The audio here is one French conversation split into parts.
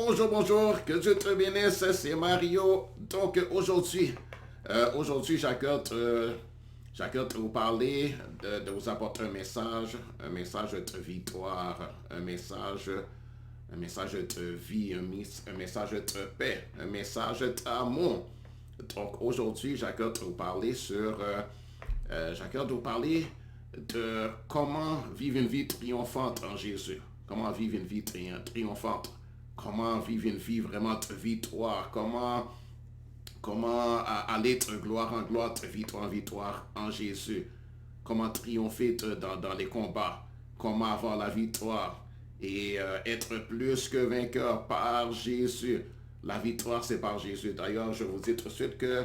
Bonjour, que Dieu te bénisse, c'est Mario. Donc aujourd'hui j'accorde vous parler, de vous apporter un message de victoire, un message de vie, un message de paix, un message d'amour. Donc aujourd'hui j'accorde vous parler de comment vivre une vie triomphante en Jésus. Comment vivre une vie triomphante. Comment vivre une vie vraiment de victoire. Comment aller de gloire en gloire, de victoire en victoire en Jésus. Comment triompher dans les combats. Comment avoir la victoire. Et être plus que vainqueur par Jésus. La victoire, c'est par Jésus. D'ailleurs, je vous dis tout de suite que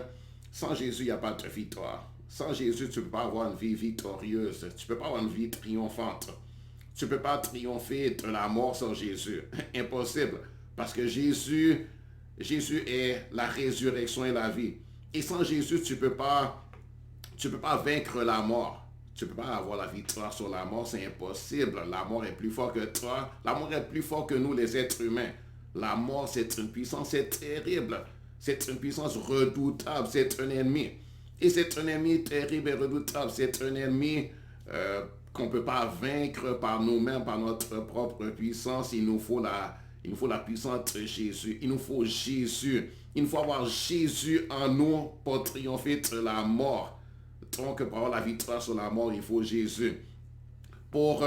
sans Jésus, il n'y a pas de victoire. Sans Jésus, tu ne peux pas avoir une vie victorieuse. Tu ne peux pas avoir une vie triomphante. Tu ne peux pas triompher de la mort sans Jésus. Impossible. Parce que Jésus est la résurrection et la vie. Et sans Jésus, tu ne peux pas vaincre la mort. Tu ne peux pas avoir la victoire sur la mort. C'est impossible. La mort est plus fort que toi. La mort est plus fort que nous, les êtres humains. La mort, c'est une puissance, c'est terrible. C'est une puissance redoutable. C'est un ennemi. Et c'est un ennemi terrible et redoutable. C'est un ennemi qu'on ne peut pas vaincre par nous-mêmes, par notre propre puissance. Il nous faut la puissance de Jésus. Il nous faut Jésus. Il faut avoir Jésus en nous pour triompher de la mort. Donc, pour avoir la victoire sur la mort, il faut Jésus. Pour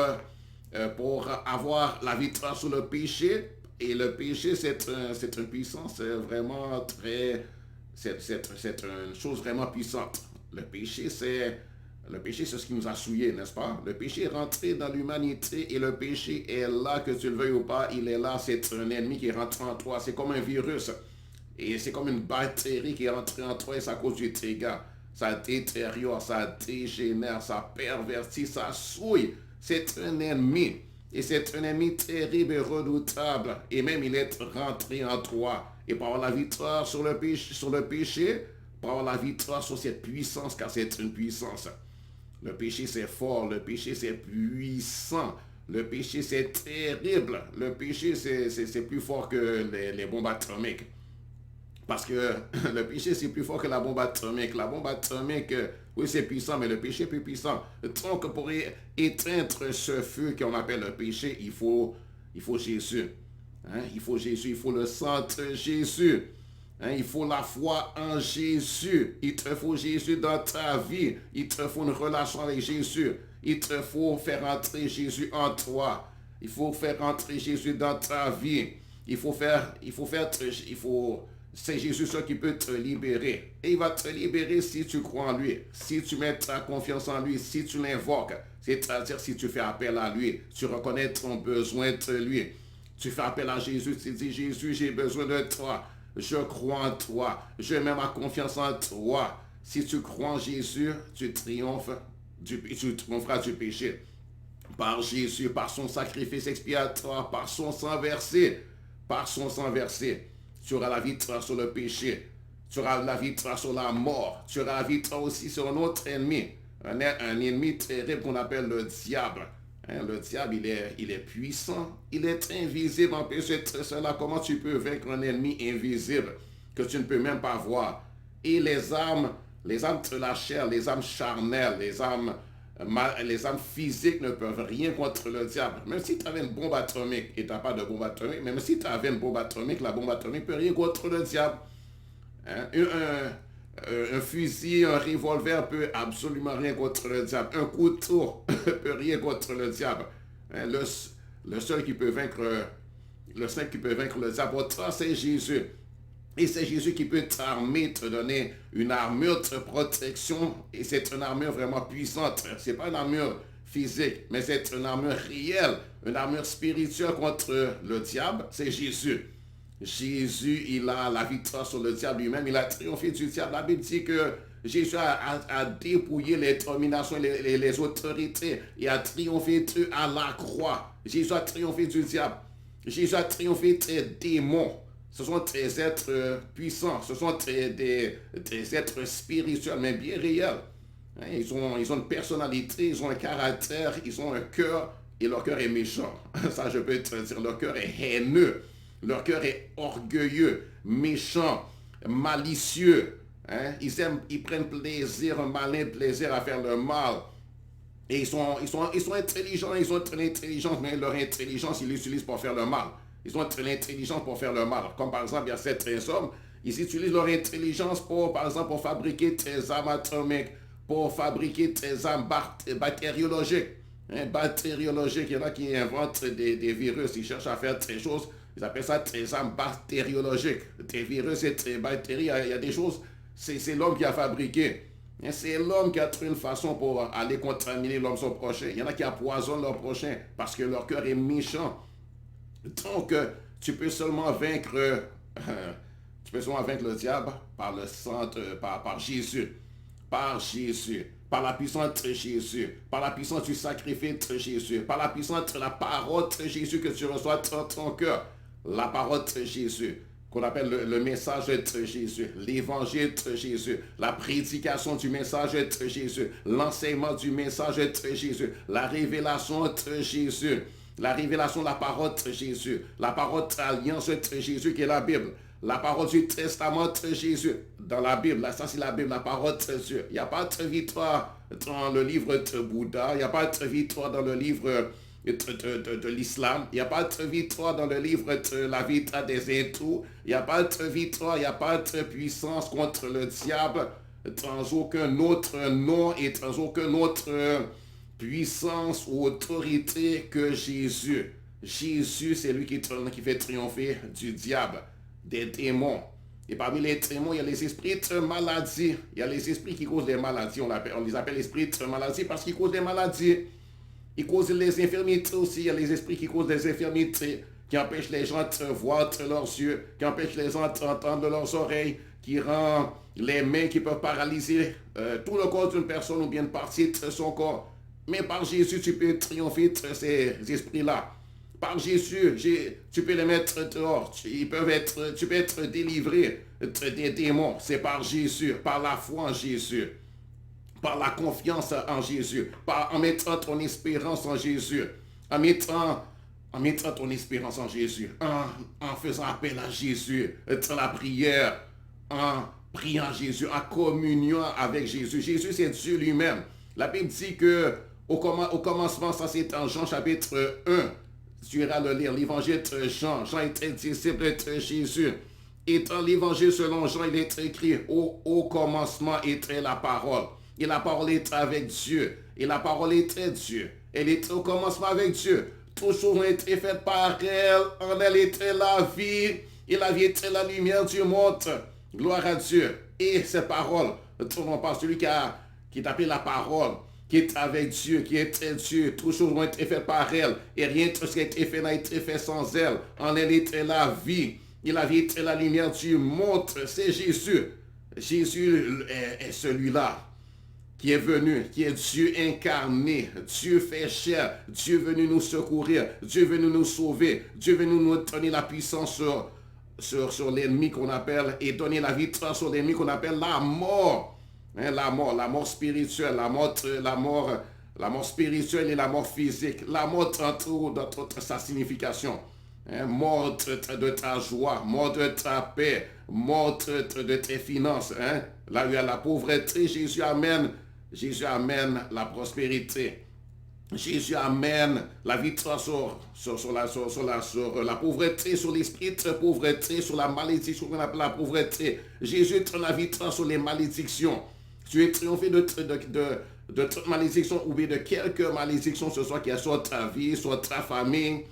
avoir la victoire sur le péché, et le péché, c'est une puissance vraiment très... C'est une chose vraiment puissante. Le péché, c'est ce qui nous a souillés, n'est-ce pas? Le péché est rentré dans l'humanité et le péché est là, que tu le veuilles ou pas, il est là. C'est un ennemi qui est rentré en toi. C'est comme un virus. Et c'est comme une bactérie qui est rentrée en toi et c'est à cause du dégât. Ça détériore, ça dégénère, ça pervertit, ça souille. C'est un ennemi. Et c'est un ennemi terrible et redoutable. Et même il est rentré en toi. Et pour avoir la victoire sur le péché, pour avoir la victoire sur cette puissance, car c'est une puissance. Le péché c'est fort, le péché c'est puissant, le péché c'est terrible, le péché c'est plus fort que les bombes atomiques. Parce que le péché, c'est plus fort que la bombe atomique. La bombe atomique, oui, c'est puissant, mais le péché est plus puissant. Donc, pour éteindre ce feu qu'on appelle le péché, il faut Jésus. Hein? Il faut Jésus, il faut le sang de Jésus. Hein? Il faut la foi en Jésus. Il te faut Jésus dans ta vie. Il te faut une relation avec Jésus. Il te faut faire entrer Jésus en toi. Il faut faire entrer Jésus dans ta vie. C'est Jésus seul qui peut te libérer. Et il va te libérer si tu crois en lui, si tu mets ta confiance en lui, si tu l'invoques. C'est-à-dire si tu fais appel à lui, tu reconnais ton besoin de lui. Tu fais appel à Jésus, tu dis, Jésus, j'ai besoin de toi. Je crois en toi. Je mets ma confiance en toi. Si tu crois en Jésus, tu triompheras du péché. Par Jésus, par son sacrifice expiatoire, par son sang versé. Par son sang versé. Tu auras la victoire sur le péché. Tu auras la victoire sur la mort. Tu auras la victoire aussi sur un autre ennemi. Un ennemi terrible qu'on appelle le diable. Hein, le diable, il est puissant. Il est invisible. En péché, cela, comment tu peux vaincre un ennemi invisible que tu ne peux même pas voir? Et les âmes de la chair, les âmes charnelles, les âmes physiques ne peuvent rien contre le diable. Même si tu avais une bombe atomique et tu n'as pas de bombe atomique, même si tu avais une bombe atomique, la bombe atomique ne peut rien contre le diable. Hein? Un fusil, un revolver peut absolument rien contre le diable. Un couteau peut rien contre le diable. Hein? Le seul qui peut vaincre le diable, c'est Jésus. Et c'est Jésus qui peut t'armer, te donner une armure de protection. Et c'est une armure vraiment puissante. Ce n'est pas une armure physique, mais c'est une armure réelle, une armure spirituelle contre le diable. C'est Jésus. Jésus, il a la victoire sur le diable lui-même. Il a triomphé du diable. La Bible dit que Jésus a dépouillé les dominations, les autorités et a triomphé d'eux à la croix. Jésus a triomphé du diable. Jésus a triomphé des démons. Ce sont des êtres puissants, ce sont des êtres spirituels, mais bien réels. Hein, ils ont une personnalité, ils ont un caractère, ils ont un cœur, et leur cœur est méchant. Ça, je peux te dire, leur cœur est haineux. Leur cœur est orgueilleux, méchant, malicieux. Hein? Ils prennent plaisir, un malin plaisir à faire le mal. Et ils sont intelligents, ils ont très l'intelligence, mais leur intelligence, ils l'utilisent pour faire le mal. Ils ont très l'intelligence pour faire le mal. Comme par exemple, il y a certains hommes, ils utilisent leur intelligence pour, par exemple, pour fabriquer des armes atomiques, pour fabriquer des armes bactériologiques. Hein, bactériologiques, il y en a qui inventent des virus, ils cherchent à faire des choses, ils appellent ça des armes bactériologiques. Des virus et des bactéries, il y a des choses, c'est l'homme qui a fabriqué. C'est l'homme qui a trouvé une façon pour aller contaminer l'homme son prochain. Il y en a qui empoisonnent leur prochain parce que leur cœur est méchant. Donc, tu peux seulement vaincre le diable par le sang, par Jésus. Par Jésus. Par la puissance de Jésus. Par la puissance du sacrifice de Jésus. Par la puissance de la parole de Jésus que tu reçois dans ton cœur. La parole de Jésus qu'on appelle le message de Jésus, l'évangile de Jésus, la prédication du message de Jésus, l'enseignement du message de Jésus, la révélation de Jésus, la révélation de la parole de Jésus, la parole de l'alliance de Jésus qui est la Bible, la parole du testament de Jésus dans la Bible. Là, ça c'est la Bible, la parole de Dieu. Il n'y a pas de victoire dans le livre de Bouddha, il n'y a pas de victoire dans le livre de l'islam. Il n'y a pas de victoire dans le livre de la Vita des hindous. Il n'y a pas de victoire, il n'y a pas de puissance contre le diable dans aucun autre nom et dans aucune autre puissance ou autorité que Jésus. Jésus, c'est lui qui fait triompher du diable, des démons. Et parmi les démons, il y a les esprits de maladie. Il y a les esprits qui causent des maladies. On les appelle esprits de maladie parce qu'ils causent des maladies. Ils causent les infirmités aussi. Il y a les esprits qui causent des infirmités, qui empêchent les gens de voir de leurs yeux, qui empêchent les gens d'entendre de leurs oreilles, qui rend les mains qui peuvent paralyser tout le corps d'une personne ou bien une partie de son corps. Mais par Jésus, tu peux triompher de ces esprits-là. Par Jésus, tu peux les mettre dehors. Tu peux être délivré des démons. C'est par Jésus, par la foi en Jésus, par la confiance en Jésus, en mettant ton espérance en Jésus, en mettant ton espérance en Jésus, en faisant appel à Jésus, dans la prière, en priant Jésus, en communion avec Jésus. Jésus, c'est Dieu lui-même. La Bible dit que au commencement, ça c'est en Jean chapitre 1, tu iras le lire, l'évangile de Jean. Jean était disciple de Jésus. Et dans l'évangile selon Jean, il est écrit, au commencement était la parole. Et la parole était avec Dieu. Et la parole était Dieu. Elle était au commencement avec Dieu. Toutes choses ont été faites par elle. En elle était la vie. Et la vie était la lumière du monde. Gloire à Dieu. Et ces paroles, tournons par celui qui est appelé la parole, qui est avec Dieu, qui était Dieu. Toutes choses ont été faites par elle. Et rien de ce qui a été fait n'a été fait sans elle. En elle était la vie. Et la vie était la lumière du monde. C'est Jésus. Jésus est celui-là qui est venu, qui est Dieu incarné, Dieu fait chair, Dieu venu nous secourir, Dieu venu nous sauver, Dieu venu nous donner la puissance sur l'ennemi qu'on appelle, et donner la victoire sur l'ennemi qu'on appelle la mort. Hein, la mort spirituelle, la mort spirituelle et la mort physique. La mort dans toute sa signification. Hein, mort de ta joie, mort de ta paix, mort de tes finances. Hein. Là où il y a la pauvreté, Jésus amène la prospérité. Jésus amène la victoire sur la pauvreté, sur l'esprit de pauvreté, sur la malédiction qu'on appelle la pauvreté. Jésus donne la victoire sur les malédictions. Tu es triomphé de toute malédiction ou bien de quelques malédictions, ce soit qui est sur ta vie, sur ta famille.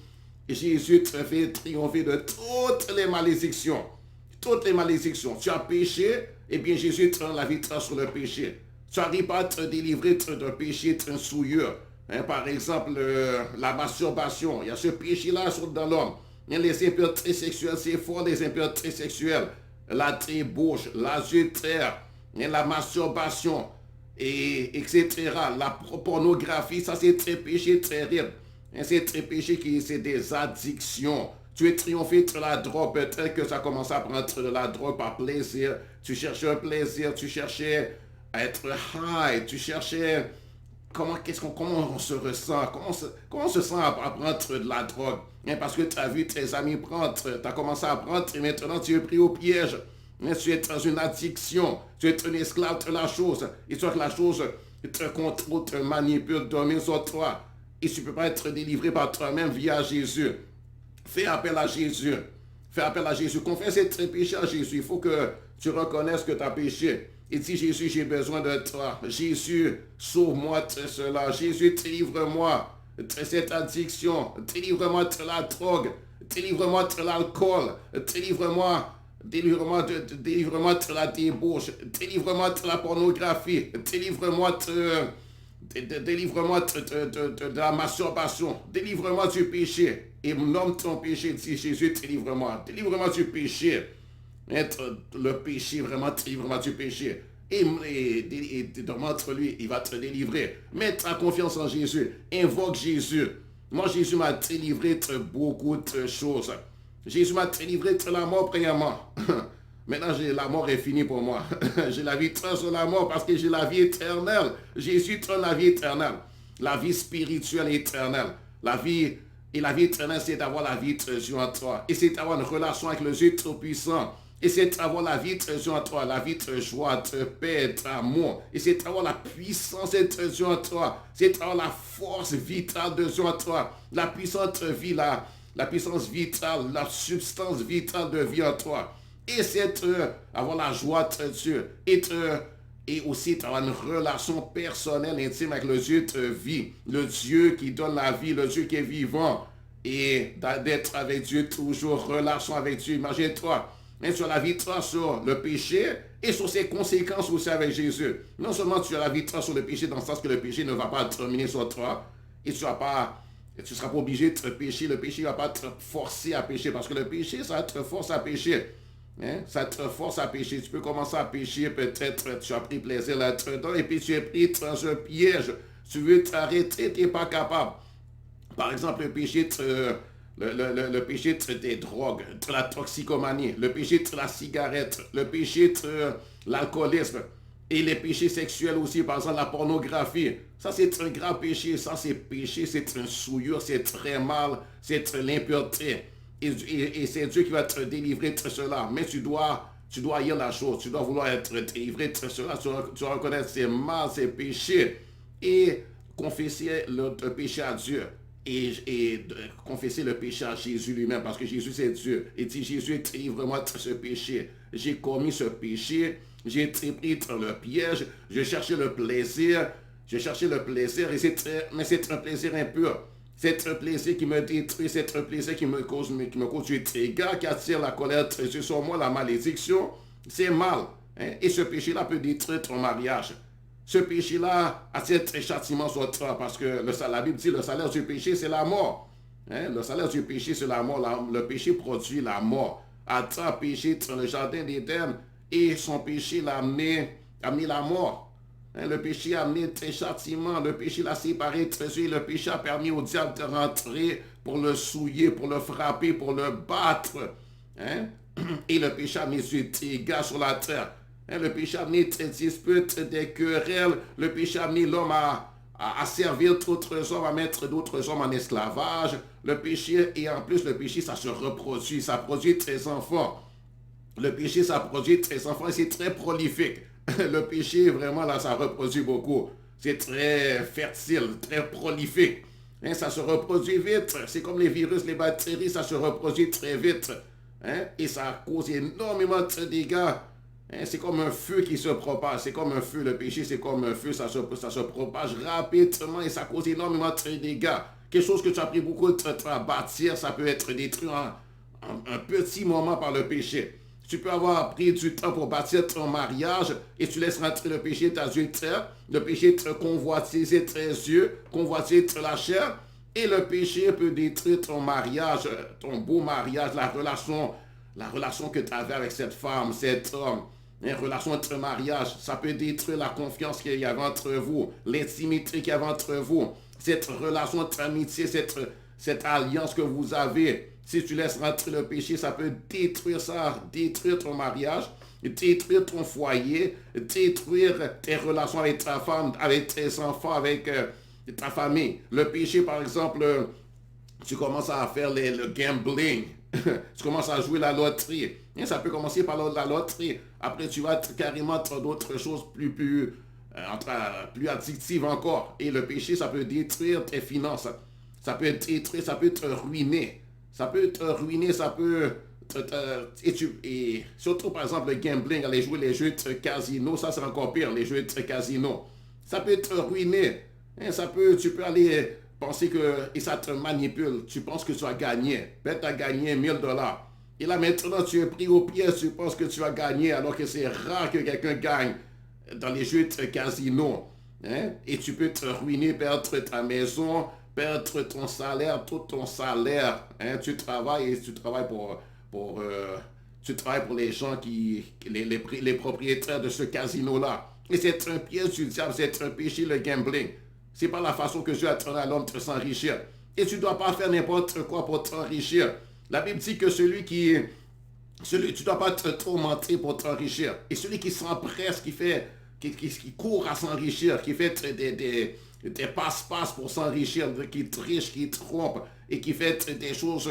Jésus te fait triompher de toutes les malédictions. Toutes les malédictions. Tu as péché, et bien Jésus te donne la victoire sur le péché. Tu n'arrives pas à te délivrer d'un péché, d'un souillure. Hein, par exemple, la masturbation. Il y a ce péché-là dans l'homme. Les impuretés sexuelles, c'est fort, les impuretés sexuelles. La débauche, l'adultère, la masturbation, etc. La pornographie, ça c'est très péché terrible. C'est très péché c'est des addictions. Tu es triomphé de la drogue, peut-être que ça commence à prendre de la drogue par plaisir. Tu cherchais un plaisir, tu cherchais à être high, tu cherchais comment on se ressent, comment on se sent à prendre de la drogue. Hein, parce que tu as vu tes amis prendre, tu as commencé à prendre et maintenant tu es pris au piège. Hein, tu es dans une addiction, tu es un esclave de la chose. Et soit que la chose te contrôle, te manipule, domine sur toi. Et tu ne peux pas être délivré par toi-même via Jésus. Fais appel à Jésus. Fais appel à Jésus. Confesse tes péchés à Jésus. Il faut que tu reconnaisses que tu as péché. Et dis Jésus, j'ai besoin de toi. Jésus, sauve-moi de cela. Jésus, délivre-moi de cette addiction. Délivre-moi de la drogue. Délivre-moi de l'alcool. Délivre-moi de la débauche. Délivre-moi de la pornographie. Délivre-moi de la masturbation. Délivre-moi du péché. Et nomme ton péché, dit Jésus, délivre-moi. Délivre-moi du péché. Être le péché, vraiment, délivre-moi du péché. Et demande-lui, il va te délivrer. Mets ta confiance en Jésus. Invoque Jésus. Moi, Jésus m'a délivré de beaucoup de choses. Jésus m'a délivré de la mort, premièrement. Maintenant, la mort est finie pour moi. J'ai la victoire sur la mort parce que j'ai la vie éternelle. Jésus donne la vie éternelle. La vie spirituelle éternelle. La vie éternelle, c'est d'avoir la vie de Dieu en toi. Et c'est d'avoir une relation avec le Dieu Tout-Puissant. Et c'est d'avoir la vie de Dieu en toi. La vie de joie, de paix, d'amour. Et c'est d'avoir la puissance de Dieu en toi. C'est d'avoir la force vitale de Dieu en toi. La puissance de vie, la puissance vitale, la substance vitale de vie en toi. Et c'est avoir la joie de Dieu. Et aussi avoir une relation personnelle, intime avec le Dieu de vie. Le Dieu qui donne la vie, le Dieu qui est vivant. Et d'être avec Dieu toujours, relation avec Dieu. Imagine-toi, hein, tu as la victoire sur le péché et sur ses conséquences aussi avec Jésus. Non seulement tu as la victoire sur le péché dans le sens que le péché ne va pas terminer sur toi et tu ne seras pas obligé de pécher. Le péché ne va pas te forcer à pécher parce que le péché, ça te force à pécher. Hein? Ça te force à pécher. Tu peux commencer à pécher, peut-être tu as pris plaisir là-dedans et puis tu es pris dans un piège. Tu veux t'arrêter, tu n'es pas capable. Par exemple, le péché des drogues, de la toxicomanie, le péché de la cigarette, le péché de l'alcoolisme et les péchés sexuels aussi, par exemple la pornographie. Ça, c'est un grand péché. Ça, c'est péché, c'est une souillure, c'est très mal, c'est l'impureté. Et c'est Dieu qui va te délivrer de cela. Mais tu dois haïr la chose. Tu dois vouloir être délivré de cela. Tu dois reconnaître ses mal, ses péchés. Et confesser le péché à Dieu. Et confesser le péché à Jésus lui-même. Parce que Jésus, c'est Dieu. Et dit, Jésus, délivre-moi de ce péché. J'ai commis ce péché. J'ai été pris dans le piège. Je cherchais le plaisir. Mais c'est un plaisir impur. C'est un plaisir qui me détruit, c'est un plaisir qui me cause du dégât, qui attire la colère de Dieu sur moi, la malédiction. C'est mal. Hein? Et ce péché-là peut détruire ton mariage. Ce péché-là attire un châtiment sur toi parce que la Bible dit le salaire du péché, c'est la mort. Hein? Le salaire du péché, c'est la mort. Le péché produit la mort. Adam a péché dans le jardin d'Éden et son péché l'a amené la mort. Hein, le péché a amené des châtiments, le péché l'a séparé de Dieu, le péché a permis au diable de rentrer pour le souiller, pour le frapper, pour le battre. Hein? Et le péché a mis du dégât sur la terre. Hein, le péché a amené des disputes, des querelles, le péché a amené l'homme à servir d'autres hommes, à mettre d'autres hommes en esclavage. Le péché, et en plus le péché, ça se reproduit, ça produit des enfants. Le péché, ça produit des enfants et c'est très prolifique. Le péché, vraiment, là, ça reproduit beaucoup. C'est très fertile, très prolifique. Hein, ça se reproduit vite. C'est comme les virus, les bactéries, ça se reproduit très vite. Hein, et ça cause énormément de dégâts. Hein, c'est comme un feu qui se propage. C'est comme un feu. Le péché, c'est comme un feu. Ça se propage rapidement et ça cause énormément de dégâts. Quelque chose que tu as pris beaucoup de temps à bâtir, ça peut être détruit en un petit moment par le péché. Tu peux avoir pris du temps pour bâtir ton mariage et tu laisses rentrer le péché d'adultère, le péché de convoitiser tes yeux, convoitiser la chair. Et le péché peut détruire ton mariage, ton beau mariage, la relation que tu avais avec cette femme, cet homme. Une relation entre mariage, ça peut détruire la confiance qu'il y avait entre vous, l'intimité qu'il y avait entre vous, cette relation d'amitié, cette alliance que vous avez. Si tu laisses rentrer le péché, ça peut détruire ton mariage. détruire ton foyer, détruire tes relations avec ta femme, avec tes enfants, avec ta famille. Le péché, par exemple, tu commences à faire le gambling, tu commences à jouer la loterie. Et ça peut commencer par la loterie. Après, tu vas carrément dans d'autres choses plus addictives encore. Et le péché, ça peut détruire tes finances. Ça peut détruire, ça peut te ruiner. Ça peut te ruiner, ça peut et surtout, par exemple, le gambling, aller jouer les jeux de casino, ça c'est encore pire, les jeux de casino. Ça peut te ruiner. Hein, tu peux aller penser que, et ça te manipule. Tu penses que tu as gagné. Ben, tu as gagné 1000 $. Et là, maintenant, tu es pris au piège, tu penses que tu as gagné, alors que c'est rare que quelqu'un gagne dans les jeux de casino. Hein? Et tu peux te ruiner, perdre ta maison, perdre ton salaire, tout ton salaire. Hein? Tu travailles et tu travailles pour, tu travailles pour les gens les propriétaires de ce casino-là. Et c'est un piège du diable, c'est un péché, le gambling. C'est pas la façon que Dieu a donné à l'homme de s'enrichir. Et tu ne dois pas faire n'importe quoi pour t'enrichir. La Bible dit que tu ne dois pas te tourmenter pour t'enrichir. Et celui qui s'empresse, qui court à s'enrichir, qui fait des passe-passe pour s'enrichir, qui triche, qui trompe et qui fait des choses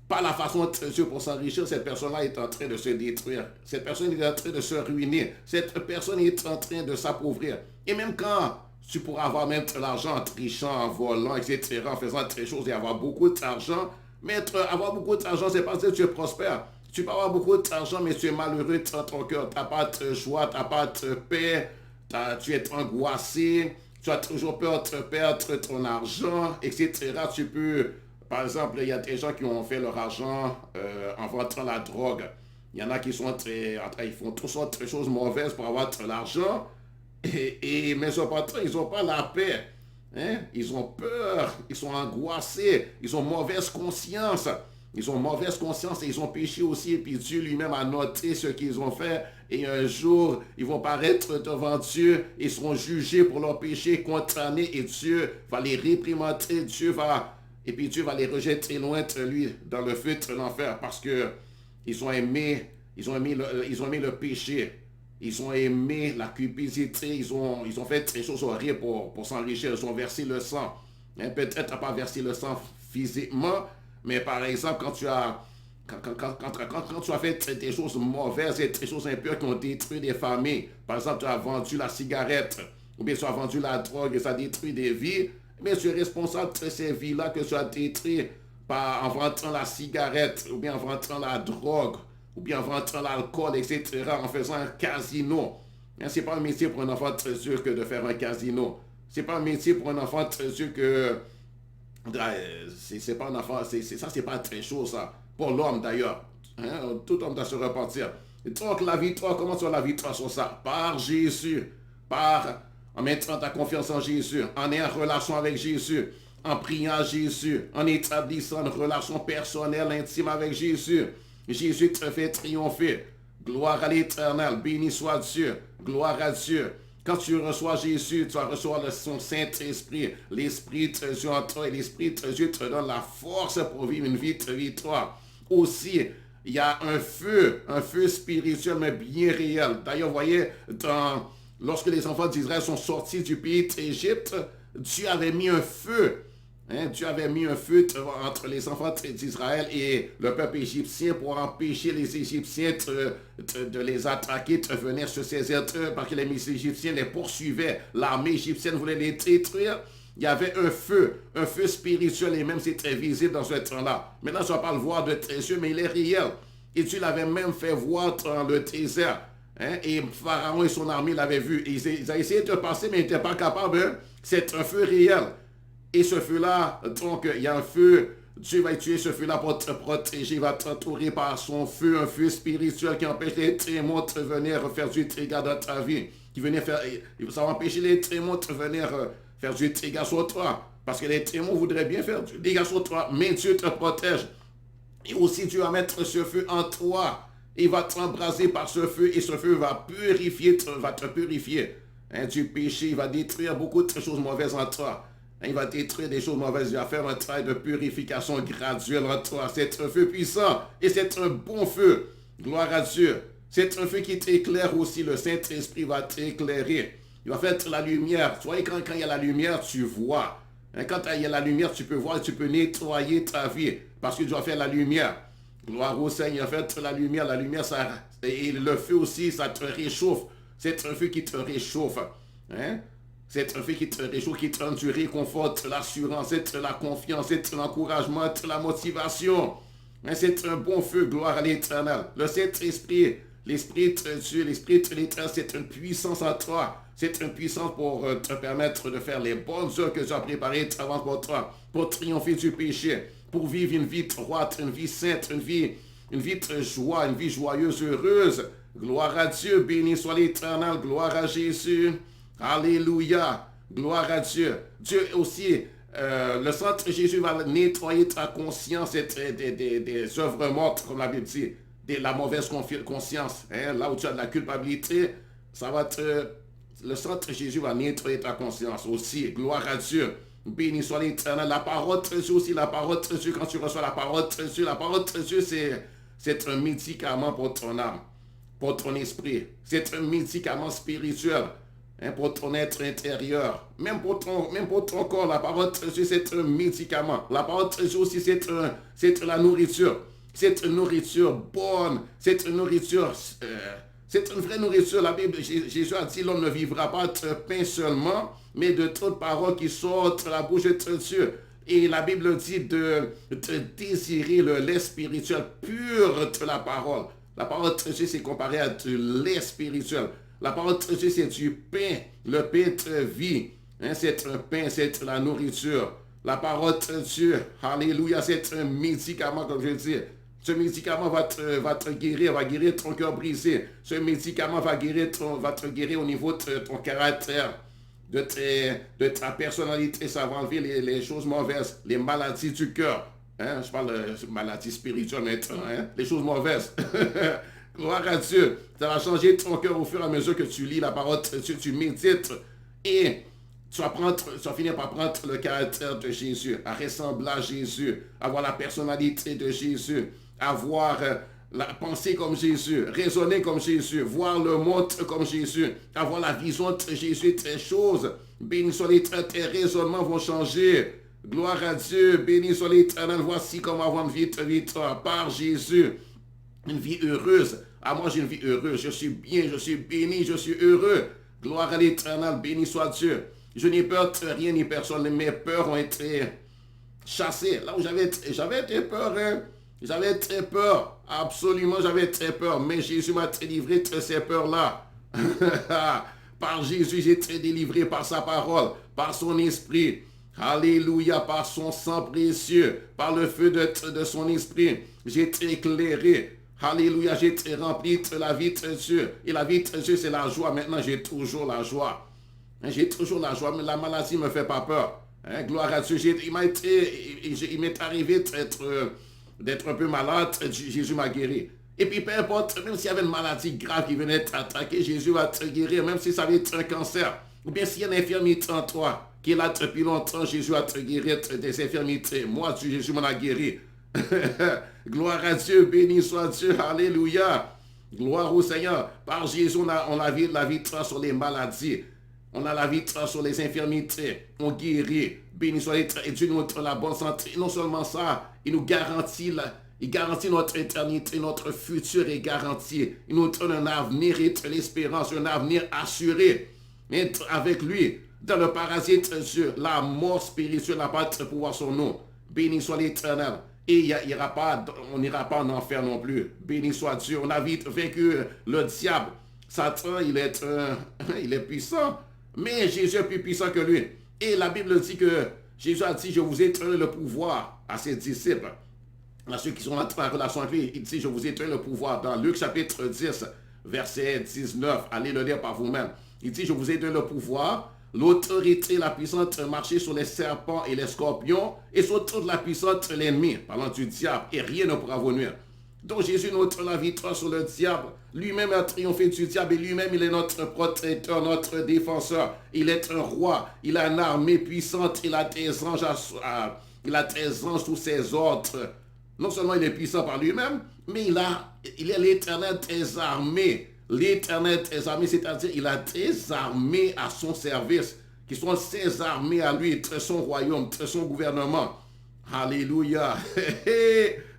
pas la façon de Dieu pour s'enrichir, cette personne-là est en train de se détruire. Cette personne est en train de se ruiner. Cette personne est en train de s'appauvrir. Et même quand tu pourras avoir même de l'argent en trichant, en volant, etc., en faisant des choses et avoir beaucoup d'argent, mais avoir beaucoup d'argent, c'est pas dire que tu es prospère. Tu peux avoir beaucoup d'argent, mais tu es malheureux dans ton cœur. Tu n'as pas de joie, tu n'as pas de paix, tu es angoissé, tu as toujours peur de perdre ton argent, etc. Tu peux... Par exemple, il y a des gens qui ont fait leur argent en vendant la drogue. Il y en a qui sont ils font toutes sortes de choses mauvaises pour avoir de l'argent. Mais cependant, ils n'ont pas la paix. Hein? Ils ont peur, ils sont angoissés, ils ont mauvaise conscience. Ils ont mauvaise conscience et ils ont péché aussi. Et puis Dieu lui-même a noté ce qu'ils ont fait. Et un jour, ils vont paraître devant Dieu. Ils seront jugés pour leur péché, condamnés. Et Dieu va les réprimander. Et puis Dieu va les rejeter loin de lui, dans le feu de l'enfer, parce que ils ont aimé le péché. Ils ont aimé la cupidité. Ils ont fait des choses horribles pour s'enrichir. Ils ont versé le sang. Hein, peut-être tu n'as pas versé le sang physiquement, mais par exemple, quand tu as fait des choses mauvaises et des choses impures qui ont détruit des familles, par exemple, tu as vendu la cigarette, ou bien tu as vendu la drogue et ça détruit des vies, mais tu es responsable de ces vies-là que tu as détruites en vendant la cigarette, ou bien en vendant la drogue, ou bien en vendant l'alcool, etc., en faisant un casino. Ce n'est pas un métier pour un enfant de Dieu que de faire un casino. Ce n'est pas un métier pour un enfant de Dieu que... C'est pas un enfant, ça c'est pas très chaud ça. Pour l'homme d'ailleurs. Hein? Tout homme doit se repentir. Donc la victoire, comment tu as la victoire sur ça? Par Jésus. En mettant ta confiance en Jésus, en ayant une relation avec Jésus, en priant à Jésus, en établissant une relation personnelle, intime avec Jésus. Jésus te fait triompher. Gloire à l'Éternel, béni soit Dieu, gloire à Dieu. Quand tu reçois Jésus, tu vas recevoir son Saint-Esprit, l'Esprit de Dieu en toi, et l'Esprit de Dieu te donne la force pour vivre une vie de victoire. Aussi, il y a un feu spirituel, mais bien réel. D'ailleurs, vous voyez, lorsque les enfants d'Israël sont sortis du pays d'Égypte, Dieu avait mis un feu. Hein, Dieu avait mis un feu entre les enfants d'Israël et le peuple égyptien pour empêcher les Égyptiens de les attaquer, de venir se saisir d'eux, parce que les Égyptiens les poursuivaient. L'armée égyptienne voulait les détruire. Il y avait un feu spirituel, et même c'était visible dans ce temps-là. Maintenant, tu ne vas pas le voir de tes yeux, mais il est réel. Et Dieu l'avait même fait voir dans le désert. Hein? Et Pharaon et son armée l'avaient vu. Et ils ont essayé de passer, mais ils n'étaient pas capables. Hein? C'est un feu réel. Et ce feu-là, donc, il y a un feu. Dieu va utiliser ce feu-là pour te protéger. Il va t'entourer par son feu, un feu spirituel qui empêche les témoins de venir faire du dégât dans ta vie. Ça va empêcher les témoins de venir faire du dégât sur toi. Parce que les témoins voudraient bien faire du dégât sur toi, mais Dieu te protège. Et aussi, Dieu va mettre ce feu en toi. Il va t'embraser par ce feu, et ce feu va te purifier hein, du péché. Il va détruire beaucoup de choses mauvaises en toi. Il va détruire des choses mauvaises. Il va faire un travail de purification graduelle en toi. C'est un feu puissant et c'est un bon feu. Gloire à Dieu. C'est un feu qui t'éclaire aussi. Le Saint-Esprit va t'éclairer. Il va faire la lumière. Tu vois, quand il y a la lumière, tu vois. Quand il y a la lumière, tu peux voir et tu peux nettoyer ta vie. Parce que tu vas faire la lumière. Gloire au Seigneur, faites la lumière. La lumière, ça, et le feu aussi, ça te réchauffe. C'est un feu qui te réchauffe. Hein? C'est un feu qui te réchauffe, qui te donne du réconfort, l'assurance, c'est la confiance, c'est l'encouragement, c'est la motivation. Hein? C'est un bon feu, gloire à l'Éternel. Le Saint-Esprit, l'Esprit de Dieu, l'Esprit de l'Éternel, c'est une puissance en toi. C'est une puissance pour te permettre de faire les bonnes œuvres que tu as préparées avant pour toi, pour triompher du péché, pour vivre une vie droite, une vie sainte, une vie de joie, une vie joyeuse, heureuse. Gloire à Dieu, béni soit l'Éternel, gloire à Jésus. Alléluia, gloire à Dieu. Dieu aussi, le sang de Jésus va nettoyer ta conscience des œuvres mortes, comme la Bible dit, de la mauvaise conscience. Hein? Là où tu as de la culpabilité, ça va le sang de Jésus va nettoyer ta conscience aussi. Gloire à Dieu. Béni soit l'Éternel. La parole de Dieu aussi, la parole de Dieu, quand tu reçois la parole de Dieu, c'est un médicament pour ton âme, pour ton esprit. C'est un médicament spirituel, hein, pour ton être intérieur. Même pour ton corps, la parole de Dieu, c'est un médicament. La parole de Dieu aussi, c'est la nourriture. C'est une nourriture bonne. C'est une nourriture... c'est une vraie nourriture. La Bible, Jésus a dit, l'homme ne vivra pas de pain seulement, mais de toute parole qui sort de la bouche de Dieu. Et la Bible dit de désirer le lait spirituel pur de la parole. La parole de Dieu, c'est comparé à du lait spirituel. La parole de Dieu, c'est du pain, le pain de vie. Hein, c'est un pain, c'est la nourriture. La parole de Dieu, alléluia, c'est un médicament, comme je dis. Ce médicament va te guérir, va guérir ton cœur brisé. Ce médicament va te guérir au niveau de ton caractère, de ta personnalité. Ça va enlever les choses mauvaises, les maladies du cœur. Hein? Je parle de maladies spirituelles maintenant, hein? Les choses mauvaises. Gloire à Dieu. Ça va changer ton cœur au fur et à mesure que tu lis la parole de Dieu, tu médites. Et tu vas finir par prendre le caractère de Jésus, à ressembler à Jésus, avoir la personnalité de Jésus, avoir la pensée comme Jésus, raisonner comme Jésus, voir le monde comme Jésus, avoir la vision de Jésus, tes choses. Béni soit l'Éternel, tes raisonnements vont changer. Gloire à Dieu, béni soit l'Éternel. Voici comment avoir une vie de victoire par Jésus. Une vie heureuse. Ah, moi j'ai une vie heureuse, je suis bien, je suis béni, je suis heureux. Gloire à l'Éternel, béni soit Dieu. Je n'ai peur de rien ni personne. Mes peurs ont été chassées. Là où j'avais été peur, hein? J'avais très peur. Absolument, j'avais très peur. Mais Jésus m'a délivré de ces peurs-là. Par Jésus, j'ai été délivré par sa parole, par son esprit. Alléluia, par son sang précieux, par le feu de son esprit. J'ai été éclairé. Alléluia, j'ai été rempli de la vie de Dieu. Et la vie de Dieu, c'est la joie. Maintenant, j'ai toujours la joie. J'ai toujours la joie, mais la maladie ne me fait pas peur. Hein, gloire à Dieu. Il m'est arrivé d'être un peu malade. Jésus m'a guéri. Et puis, peu importe, même s'il y avait une maladie grave qui venait t'attaquer, Jésus va te guérir. Même si ça avait été un cancer, ou bien s'il y a une infirmité en toi, qui est là depuis longtemps, Jésus va te guérir des infirmités. Moi, Jésus m'en a guéri. Gloire à Dieu, béni soit Dieu, alléluia. Gloire au Seigneur. Par Jésus, on a la victoire sur les maladies. On a la victoire sur les infirmités. On guérit. Béni soit l'Éternel. Et Dieu nous donne la bonne santé. Et non seulement ça, il nous garantit il garantit notre éternité, notre futur est garanti. Il nous donne un avenir et de l'espérance, un avenir assuré. Être avec lui dans le paradis de Dieu. La mort spirituelle n'a pas de pouvoir sur nous. Béni soit l'Éternel. Et on n'ira pas en enfer non plus. Béni soit Dieu. On a vite vaincu le diable. Satan, il est puissant. Mais Jésus est plus puissant que lui. Et la Bible dit que Jésus a dit, je vous ai donné le pouvoir à ses disciples. À ceux qui sont en relation avec lui, il dit, je vous ai donné le pouvoir. Dans Luc chapitre 10, verset 19, allez le lire par vous-même. Il dit, je vous ai donné le pouvoir, l'autorité, la puissance de marcher sur les serpents et les scorpions et sur toute la puissance de l'ennemi, parlant du diable, et rien ne pourra vous nuire. Donc Jésus nous donne la victoire sur le diable. Lui-même a triomphé du diable et lui-même il est notre protecteur, notre défenseur. Il est un roi, il a une armée puissante, il a des anges sous ses ordres. Non seulement il est puissant par lui-même, mais il est l'Éternel tes armées. L'Éternel tes armées, c'est-à-dire il a tes armées à son service, qui sont ses armées à lui, son royaume, son gouvernement. Alléluia.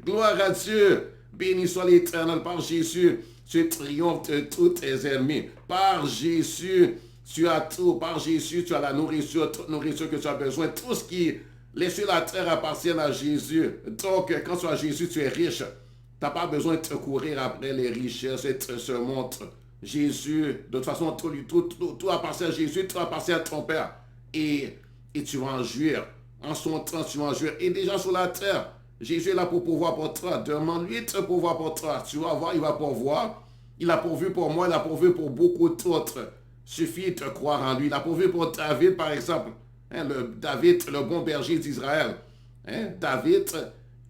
Gloire à Dieu. Béni soit l'Éternel. Par Jésus, tu triomphes de tous tes ennemis. Par Jésus, tu as tout. Par Jésus, tu as la nourriture, toute nourriture que tu as besoin. Tout ce qui est sur la terre appartient à Jésus. Donc, quand tu as Jésus, tu es riche. Tu n'as pas besoin de te courir après les richesses et de se montrer. Jésus, de toute façon, tout appartient à Jésus, tout appartient à ton Père. Et tu vas en jouir. En son temps, tu vas en jouir. Et déjà sur la terre, Jésus est là pour pouvoir pour toi. Demande-lui de pouvoir pour toi. Tu vas voir, il va pourvoir. Il a pourvu pour moi, il a pourvu pour beaucoup d'autres. Suffit de croire en lui. Il a pourvu pour David, par exemple. David, le bon berger d'Israël. David,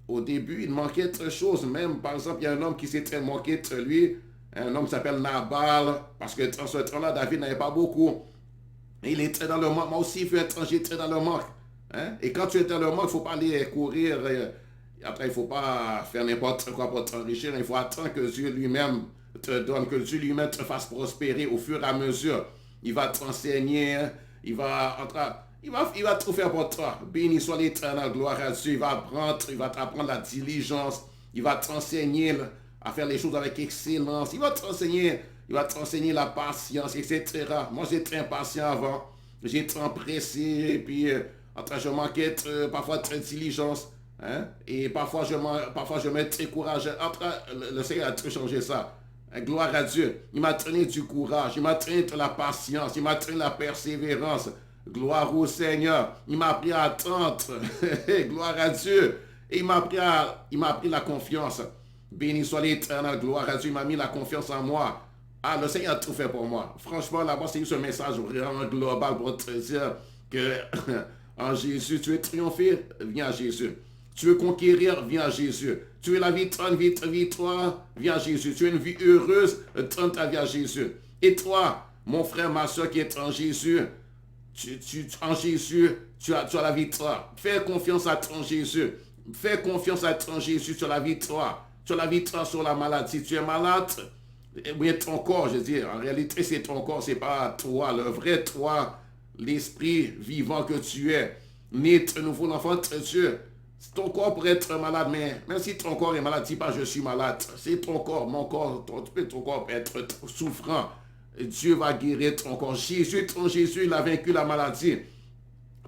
au début, il manquait de choses. Même, par exemple, il y a un homme qui s'était moqué de lui. Un homme qui s'appelle Nabal. Parce que dans ce temps-là, David n'avait pas beaucoup. Et il était dans le manque. Moi aussi, il fut étranger, j'étais dans le manque. Et quand tu es dans le manque, il ne faut pas aller courir. Après, il ne faut pas faire n'importe quoi pour t'enrichir. Il faut attendre que Dieu lui-même te donne, que Dieu lui-même te fasse prospérer au fur et à mesure. Il va t'enseigner, il va tout faire pour toi. Béni soit l'Éternel, gloire à Dieu. Il va t'apprendre la diligence. Il va t'enseigner à faire les choses avec excellence. Il va t'enseigner la patience, etc. Moi, j'étais impatient avant. J'étais empressé, et puis je manquais parfois de diligence. Et parfois je me décourageais. Le Seigneur a tout changé ça. Gloire à Dieu. Il m'a donné du courage, il m'a donné de la patience, il m'a donné de la persévérance. Gloire au Seigneur. Il m'a appris à attendre. Gloire à Dieu. Et il m'a appris la confiance. Béni soit l'Éternel. Gloire à Dieu. Il m'a mis la confiance en moi. Le Seigneur a tout fait pour moi. Franchement, là-bas, c'est juste un message vraiment global pour te dire que en Jésus, tu es triomphé, viens à Jésus. Tu veux conquérir, viens à Jésus. Tu veux la victoire, viens à Jésus. Tu veux une vie heureuse, donne ta vie à Jésus. Et toi, mon frère, ma soeur qui est en Jésus, en Jésus, tu as la victoire. Fais confiance à ton Jésus. Fais confiance à ton Jésus, tu as la victoire. Tu as la victoire sur la maladie. Tu es malade, oui, ton corps, je veux dire. En réalité, c'est ton corps, c'est pas toi. Le vrai toi, l'esprit vivant que tu es, né de nouveau l'enfant de Dieu. Ton corps pourrait être malade, mais même si ton corps est malade, dis pas je suis malade. C'est ton corps, mon corps, ton corps peut être souffrant. Dieu va guérir ton corps. Ton Jésus, il a vaincu la maladie.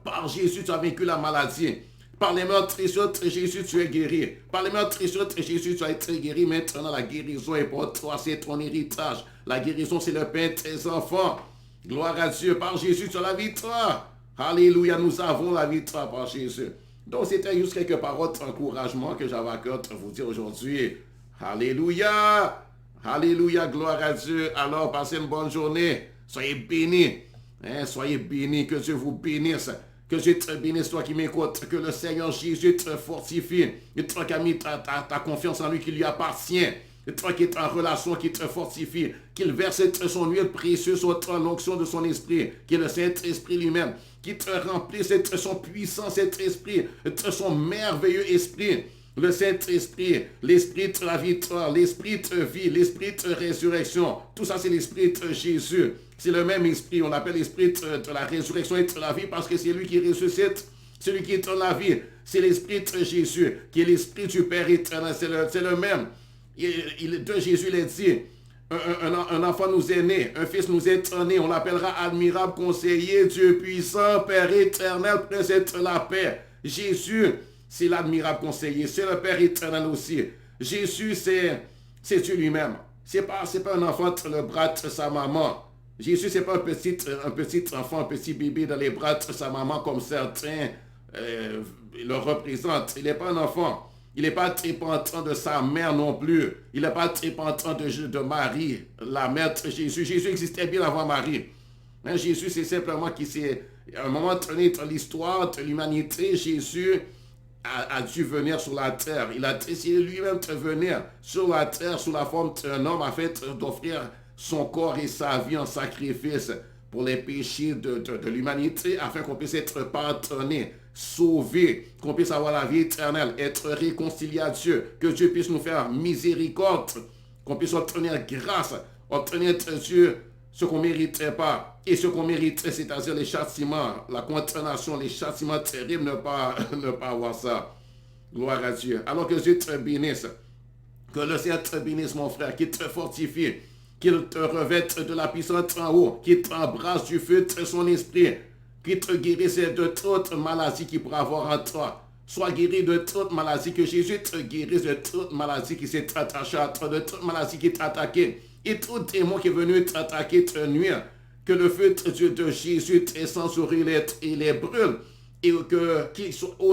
Par Jésus, tu as vaincu la maladie. Par les meurtrissures de Jésus, tu es guéri. Par les meurtrissures de Jésus, tu as été guéri. Maintenant, la guérison est pour toi, c'est ton héritage. La guérison, c'est le pain de tes enfants. Gloire à Dieu. Par Jésus, tu as la victoire. Alléluia, nous avons la victoire par Jésus. Donc, c'était juste quelques paroles d'encouragement que j'avais à cœur de vous dire aujourd'hui. Alléluia. Alléluia, gloire à Dieu. Alors, passez une bonne journée. Soyez bénis. Soyez bénis. Que Dieu vous bénisse. Que Dieu te bénisse, toi qui m'écoutes. Que le Seigneur Jésus te fortifie. Et toi qui as mis ta confiance en lui qui lui appartient. Et toi qui es en relation, qui te fortifie. Qu'il verse son huile précieuse sur toi, l'onction de son esprit. Qui est le Saint-Esprit lui-même. Qui te remplisse de son puissant Saint-Esprit. De son merveilleux esprit. Le Saint-Esprit, l'Esprit de la victoire, l'Esprit de vie, l'Esprit de résurrection. Tout ça, c'est l'Esprit de Jésus. C'est le même Esprit. On l'appelle l'Esprit de la résurrection et de la vie parce que c'est lui qui ressuscite. Celui qui est dans la vie. C'est l'Esprit de Jésus, qui est l'Esprit du Père éternel. C'est le même. De Jésus, il est dit, un enfant nous est né, un fils nous est né. On l'appellera admirable conseiller, Dieu puissant, Père éternel, Prince de la paix. Jésus, c'est l'admirable conseiller, c'est le Père éternel aussi. Jésus, c'est Dieu lui-même. C'est pas un enfant dans le bras de sa maman. Jésus, c'est pas un petit enfant, un petit bébé dans les bras de sa maman comme certains le représentent. Il n'est pas un enfant. Il n'est pas dépendant de sa mère non plus. Il n'est pas dépendant de Marie, la mère de Jésus. Jésus existait bien avant Marie. Jésus, c'est simplement qui s'est, à un moment donné dans l'histoire de l'humanité, Jésus a dû venir sur la terre. Il a décidé lui-même de venir sur la terre sous la forme d'un homme afin d'offrir son corps et sa vie en sacrifice pour les péchés de l'humanité afin qu'on puisse être pardonné. sauver, qu'on puisse avoir la vie éternelle, être réconcilié à Dieu, que Dieu puisse nous faire miséricorde, qu'on puisse obtenir grâce, obtenir Dieu ce qu'on ne méritait pas. Et ce qu'on mériterait, c'est-à-dire les châtiments, la condamnation, les châtiments terribles, ne pas avoir ça. Gloire à Dieu. Alors que Dieu te bénisse. Que le Seigneur te bénisse, mon frère, qu'il te fortifie, qu'il te revête de la puissance en haut, qu'il t'embrasse du feu de son esprit, qu'il te guérisse de toute maladie qu'il pourra avoir en toi. Sois guéri de toute maladie, que Jésus te guérisse de toute maladie qui s'est attachée à toi, de toute maladie qui t'a attaqué. Et tout démon qui est venu t'attaquer, te nuire, que le feu de Jésus descende sur il les brûle. Et au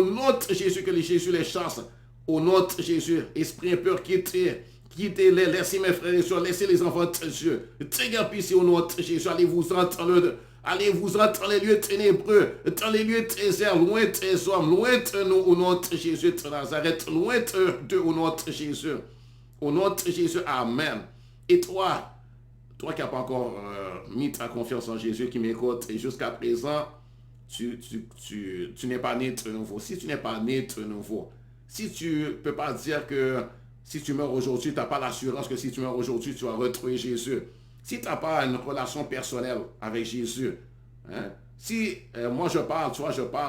nom de Jésus, que Jésus les chasse. Au nom de Jésus, esprit impur, quittez-les, laissez mes frères et sœurs, laissez les enfants de Dieu. Déguerpissez au nom de Jésus, allez-vous-en dans les lieux ténébreux, dans les lieux déserts, loin des hommes, loin de nous, au nom de Jésus de Nazareth, loin de au nom de Jésus. Au nom de Jésus, Amen. Et toi qui n'as pas encore mis ta confiance en Jésus, qui m'écoute, et jusqu'à présent, tu n'es pas né de nouveau. Si tu n'es pas né de nouveau, si tu ne peux pas dire que si tu meurs aujourd'hui, tu n'as pas l'assurance que si tu meurs aujourd'hui, tu vas retrouver Jésus. Si tu n'as pas une relation personnelle avec Jésus, hein, si moi je parle,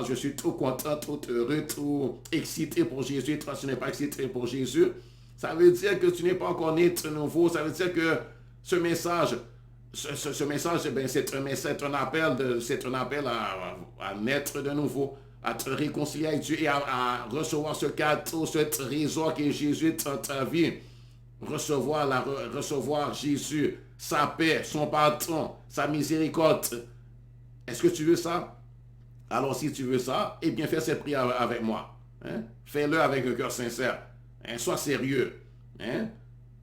je suis tout content, tout heureux, tout excité pour Jésus, toi tu n'es pas excité pour Jésus, ça veut dire que tu n'es pas encore né de nouveau, ça veut dire que ce message, c'est un appel à naître de nouveau, à te réconcilier avec Dieu et à recevoir ce cadeau, ce trésor qui est Jésus dans ta vie. Recevoir Jésus, sa paix, son pardon, sa miséricorde. Est-ce que tu veux ça? Alors si tu veux ça, eh bien fais cette prière avec moi. Hein? Fais-le avec un cœur sincère. Hein? Sois sérieux. Hein?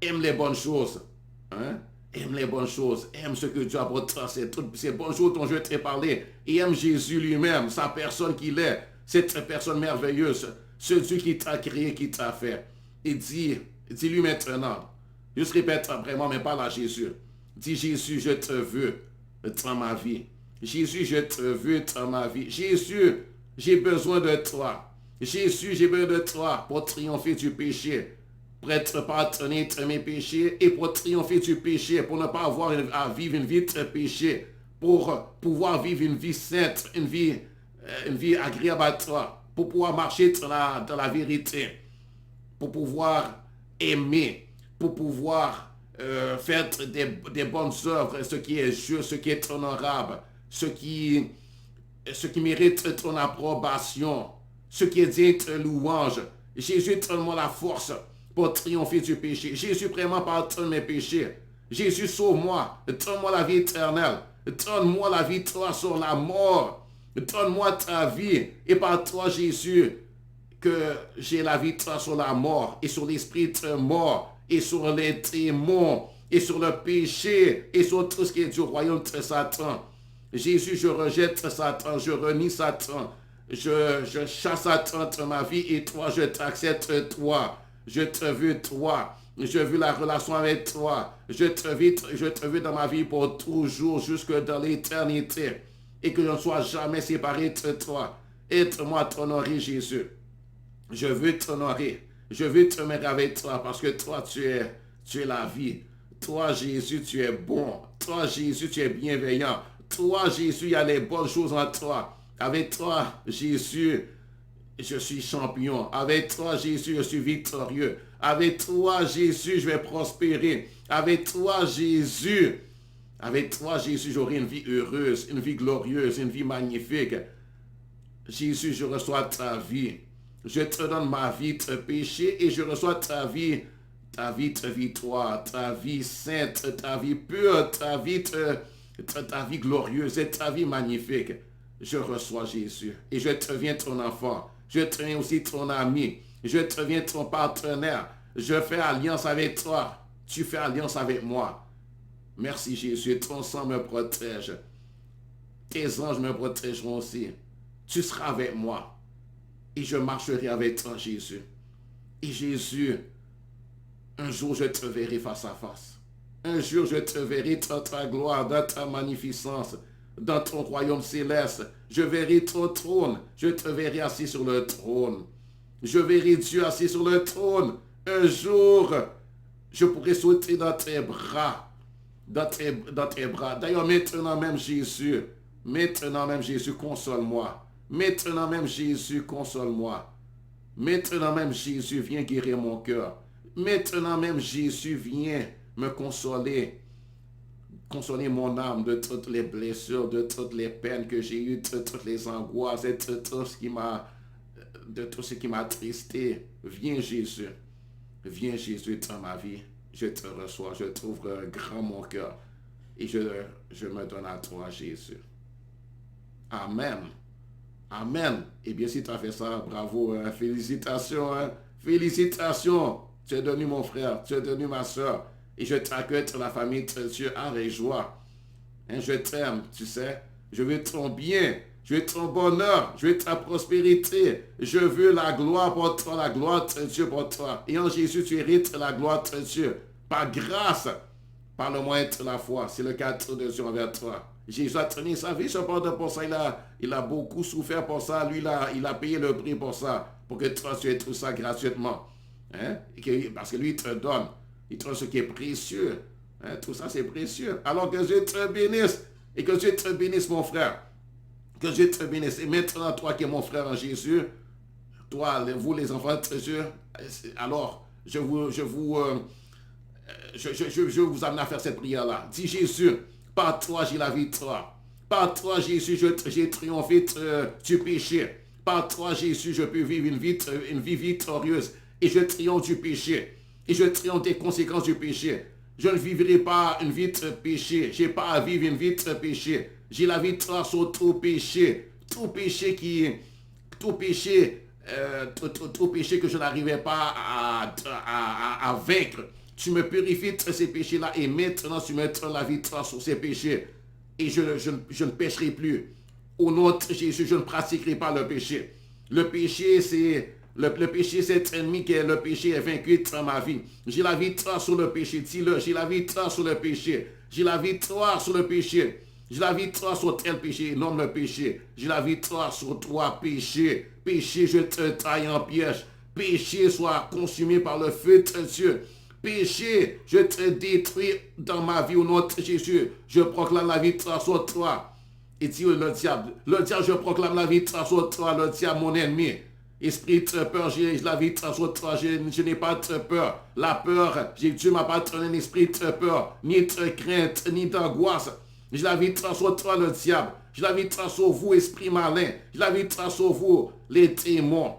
Aime les bonnes choses. Hein? Aime les bonnes choses. Aime ce que Dieu a pour toi. C'est toutes ces bonnes choses dont je t'ai parlé. Et aime Jésus lui-même, sa personne qu'il est. Cette personne merveilleuse. Ce Dieu qui t'a créé, qui t'a fait. Et dis-lui maintenant. Juste répète après moi, mais parle à Jésus. Dis Jésus, je te veux dans ma vie. Jésus, je te veux dans ma vie. Jésus, j'ai besoin de toi. Jésus, j'ai besoin de toi pour triompher du péché, pour être pardonné de mes péchés et pour triompher du péché, pour ne pas avoir à vivre une vie de péché, pour pouvoir vivre une vie sainte, une vie agréable à toi, pour pouvoir marcher dans la vérité, pour pouvoir aimer, pour pouvoir faire des bonnes œuvres, ce qui est juste, ce qui est honorable, ce qui mérite ton approbation, ce qui est digne de louange. Jésus, donne-moi la force pour triompher du péché. Jésus, vraiment pardonne mes péchés. Jésus, sauve-moi. Donne-moi la vie éternelle. Donne-moi la victoire sur la mort. Donne-moi ta vie. Et par toi, Jésus, que j'ai la victoire sur la mort et sur l'esprit de mort et sur les démons et sur le péché et sur tout ce qui est du royaume de Satan. Jésus, je rejette Satan, je renie Satan, je chasse Satan de ma vie et toi, je t'accepte toi. Je te veux toi. Je veux la relation avec toi. Je te veux dans ma vie pour toujours, jusque dans l'éternité. Et que je ne sois jamais séparé de toi. Aide-moi à t'honorer, Jésus. Je veux t'honorer. Je veux te mettre avec toi parce que toi, tu es la vie. Toi, Jésus, tu es bon. Toi, Jésus, tu es bienveillant. Toi, Jésus, il y a les bonnes choses en toi. Avec toi, Jésus, je suis champion. Avec toi, Jésus, je suis victorieux. Avec toi, Jésus, je vais prospérer. Avec toi, Jésus, j'aurai une vie heureuse, une vie glorieuse, une vie magnifique. Jésus, je reçois ta vie. Je te donne ma vie de péché et je reçois ta vie de victoire, ta vie sainte, ta vie pure, ta vie glorieuse et ta vie magnifique. Je reçois Jésus et je deviens ton enfant. Je deviens aussi ton ami. Je deviens ton partenaire. Je fais alliance avec toi. Tu fais alliance avec moi. Merci Jésus. Ton sang me protège. Tes anges me protégeront aussi. Tu seras avec moi. Et je marcherai avec toi, Jésus. Et Jésus, un jour je te verrai face à face. Un jour je te verrai dans ta gloire, dans ta magnificence, dans ton royaume céleste. Je verrai ton trône. Je te verrai assis sur le trône. Je verrai Dieu assis sur le trône. Un jour, je pourrai sauter dans tes bras. Dans tes bras. D'ailleurs, maintenant même Jésus, console-moi. Maintenant même Jésus, console-moi. Maintenant même Jésus, viens guérir mon cœur. Maintenant même Jésus, viens me consoler. Consoler mon âme de toutes les blessures, de toutes les peines que j'ai eues, de toutes les angoisses, de tout ce qui m'a attristé. Viens Jésus. Viens Jésus dans ma vie. Je te reçois. Je t'ouvre grand mon cœur. Et je me donne à toi, Jésus. Amen. Amen. Eh bien, si tu as fait ça, bravo. Félicitations. Félicitations. Tu es devenu mon frère. Tu es devenu ma soeur. Et je t'accueille dans la famille de Dieu avec joie. Je t'aime, tu sais. Je veux ton bien. Je veux ton bonheur. Je veux ta prospérité. Je veux la gloire pour toi, la gloire de Dieu pour toi. Et en Jésus, tu hérites la gloire de Dieu. Par grâce, par le moyen de la foi. C'est le cadre de Dieu envers toi. Jésus a tenu sa vie, cependant pour ça, il a beaucoup souffert pour ça. Lui, il a payé le prix pour ça. Pour que toi, tu aies tout ça gratuitement. Parce que lui, il te donne. Il te donne ce qui est précieux. Tout ça, c'est précieux. Alors que Dieu te bénisse. Et que Dieu te bénisse, mon frère. Que Dieu te bénisse. Et maintenant, toi qui es mon frère en Jésus, toi, vous les enfants de Dieu, alors, je vous amène à faire cette prière-là. Dis Jésus, par toi, j'ai la victoire. Par toi, Jésus, j'ai triomphé du péché. Par toi, Jésus, je peux vivre une vie victorieuse. Et je triomphe du péché. Et je triomphe des conséquences du péché. Je ne vivrai pas une vie de péché. Je n'ai pas à vivre une vie de péché. J'ai la victoire sur tout péché. Tout péché que je n'arrivais pas à vaincre. Tu me purifies de ces péchés-là et maintenant tu me donnes la victoire sur ces péchés. Et je ne pécherai plus. Au nom de Jésus, je ne pratiquerai pas le péché. Le péché, c'est cet ennemi qui est le péché est vaincu dans ma vie. J'ai la victoire sur le péché. Dis-le, j'ai la victoire sur le péché. J'ai la victoire sur le péché. J'ai la victoire sur tel péché, nomme le péché. J'ai la victoire sur toi, péché. Péché, je te taille en piège. Péché, sois consumé par le feu de Dieu. Péché, je te détruis dans ma vie au nom de Jésus. Je proclame la victoire sur toi. Et dis le diable, je proclame la victoire sur toi, le diable, mon ennemi. Esprit de peur, j'ai la victoire sur toi, je n'ai pas de peur. La peur, Dieu m'a pas donné un esprit de peur, ni de crainte, ni d'angoisse. J'ai la victoire sur toi, le diable. J'ai la victoire sur vous, esprit malin. J'ai la victoire sur vous, les démons.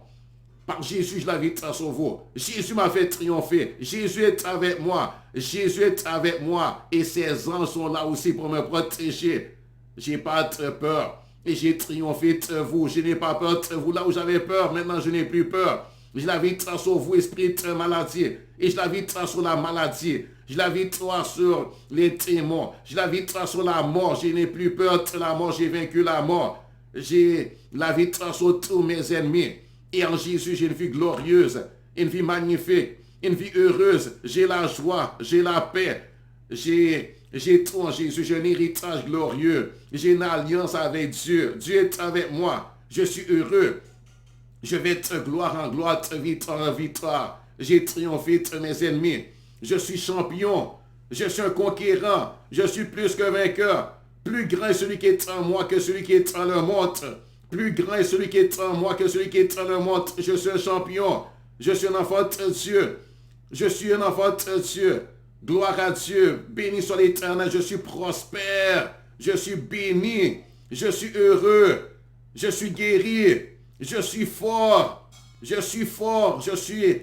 Par Jésus, j'ai la victoire sur vous. Jésus m'a fait triompher. Jésus est avec moi. Jésus est avec moi. Et ses anges sont là aussi pour me protéger. J'ai pas de peur. Et j'ai triomphé de vous. Je n'ai pas peur de vous. Là où j'avais peur, maintenant je n'ai plus peur. J'ai la victoire sur vous, esprit de maladie. Et j'ai la victoire sur la maladie. J'ai la victoire sur les démons. J'ai la victoire sur la mort. Je n'ai plus peur de la mort. J'ai vaincu la mort. J'ai la victoire sur tous mes ennemis. Et en Jésus, j'ai une vie glorieuse, une vie magnifique, une vie heureuse. J'ai la joie, j'ai la paix. J'ai tout en Jésus. J'ai un héritage glorieux. J'ai une alliance avec Dieu. Dieu est avec moi. Je suis heureux. Je vais de gloire en gloire, de victoire en victoire. J'ai triomphé de mes ennemis. Je suis champion. Je suis un conquérant. Je suis plus que vainqueur. Plus grand est celui qui est en moi que celui qui est dans le monde. Plus grand est celui qui est en moi que celui qui est dans le monde. Je suis un champion. Je suis un enfant de Dieu. Je suis un enfant de Dieu. Gloire à Dieu. Béni soit l'Éternel. Je suis prospère. Je suis béni. Je suis heureux. Je suis guéri. Je suis fort. Je suis fort. Je suis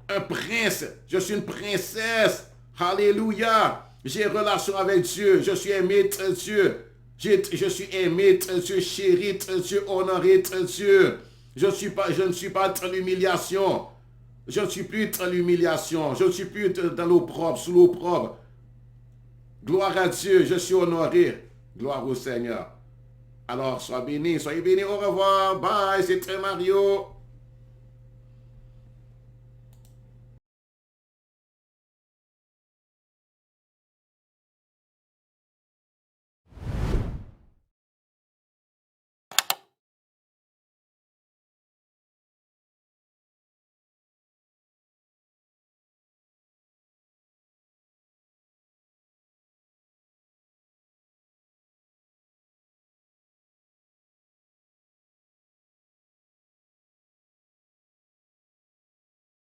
un prince. Je suis une princesse. Alléluia. J'ai relation avec Dieu. Je suis aimé de Dieu. Je suis aimé de Dieu, chéri de Dieu, honoré de Dieu. Je ne suis pas dans l'humiliation. Je ne suis plus dans l'humiliation. Je ne suis plus dans l'opprobre, sous l'opprobre. Gloire à Dieu, je suis honoré. Gloire au Seigneur. Alors, soyez bénis. Au revoir. Bye, c'était Mario.